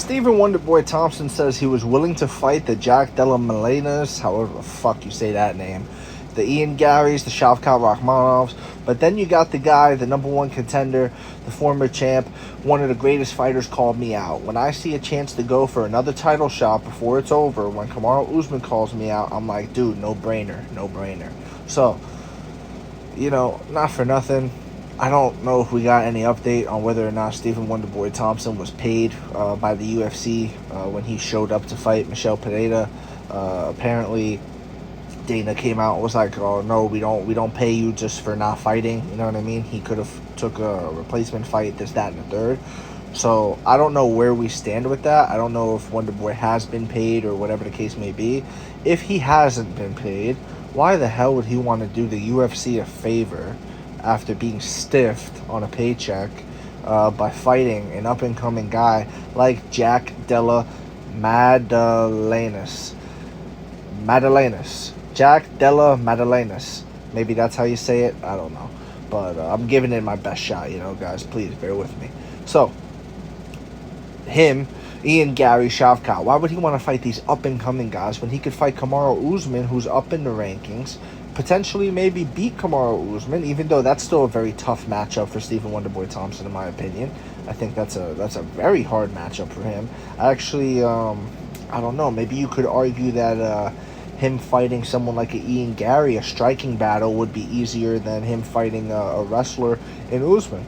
Stephen Wonderboy Thompson says he was willing to fight the Jack Della Melenas, however the fuck you say that name, the Ian Garys, the Shavkat Rakhmonovs, but then you got the guy, the number one contender, the former champ, one of the greatest fighters, called me out. When I see a chance to go for another title shot before it's over, when Kamaru Usman calls me out, I'm like, dude, no brainer, no brainer. So, you know, not for nothing, I don't know if we got any update on whether or not Stephen Wonderboy Thompson was paid by the UFC when he showed up to fight Michel Pereira. Apparently, Dana came out and was like, "Oh no, we don't pay you just for not fighting." You know what I mean? He could have took a replacement fight, this, that, and the third. So I don't know where we stand with that. I don't know if Wonderboy has been paid or whatever the case may be. If he hasn't been paid, why the hell would he want to do the UFC a favor after being stiffed on a paycheck by fighting an up-and-coming guy like Jack Della Madalenas? Jack Della Madalenas. Maybe that's how you say it. I don't know. But I'm giving it my best shot, you know, guys. Please bear with me. So, him, Ian Gary, Shavkat, why would he want to fight these up-and-coming guys when he could fight Kamaru Usman, who's up in the rankings, potentially maybe beat Kamaru Usman, even though that's still a very tough matchup for Stephen Wonderboy Thompson, in my opinion. I think that's a very hard matchup for him. Actually, I don't know. Maybe you could argue that him fighting someone like an Ian Gary, a striking battle, would be easier than him fighting a wrestler in Usman.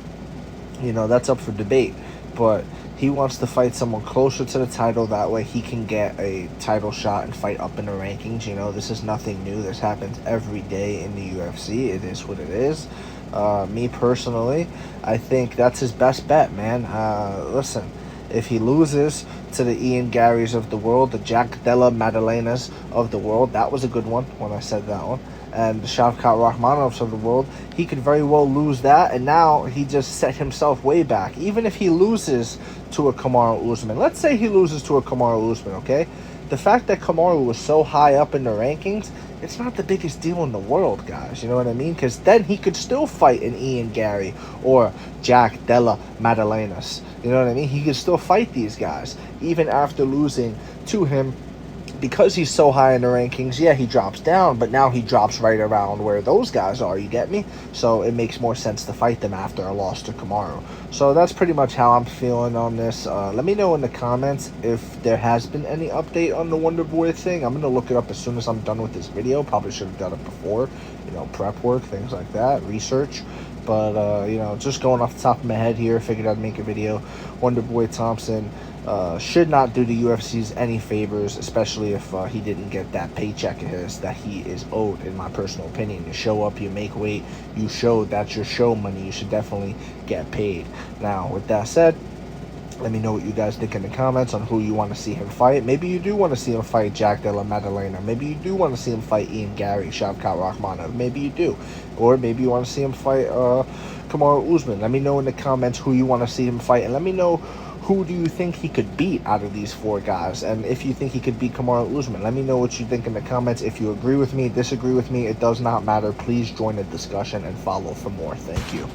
You know, that's up for debate. But he wants to fight someone closer to the title. That way he can get a title shot and fight up in the rankings. You know, this is nothing new. This happens every day in the UFC. It is what it is. Me personally, I think that's his best bet, man. Listen, if he loses to the Ian Garys of the world, the Jack Della Madalenas of the world, that was a good one when I said that one, and the Shavkat Rakhmonovs of the world, he could very well lose that, and now he just set himself way back. Even if he loses to a Kamaru Usman, let's say he loses to a Kamaru Usman, okay? The fact that Kamaru was so high up in the rankings, it's not the biggest deal in the world, guys. You know what I mean? Because then he could still fight an Ian Gary or Jack Della Madalenas. You know what I mean? He could still fight these guys, even after losing to him. Because he's so high in the rankings, yeah, he drops down, but now he drops right around where those guys are, you get me? So it makes more sense to fight them after a loss to Kamaru. So that's pretty much how I'm feeling on this. Let me know in the comments if there has been any update on the Wonderboy thing. I'm going to look it up as soon as I'm done with this video. Probably should have done it before, you know, prep work, things like that, research. But, you know, just going off the top of my head here, figured I'd make a video. Wonderboy Thompson should not do the UFC's any favors, especially if he didn't get that paycheck of his that he is owed, in my personal opinion. You show up, you make weight, you show that's your show money. You should definitely get paid. Now, with that said, let me know what you guys think in the comments on who you want to see him fight. Maybe you do want to see him fight Jack Della Madalena. Maybe you do want to see him fight Ian Gary, Shavkat Rakhmonov. Maybe you do. Or maybe you want to see him fight Kamaru Usman. Let me know in the comments who you want to see him fight. And let me know who do you think he could beat out of these four guys. And if you think he could beat Kamaru Usman, let me know what you think in the comments. If you agree with me, disagree with me, it does not matter. Please join the discussion and follow for more. Thank you.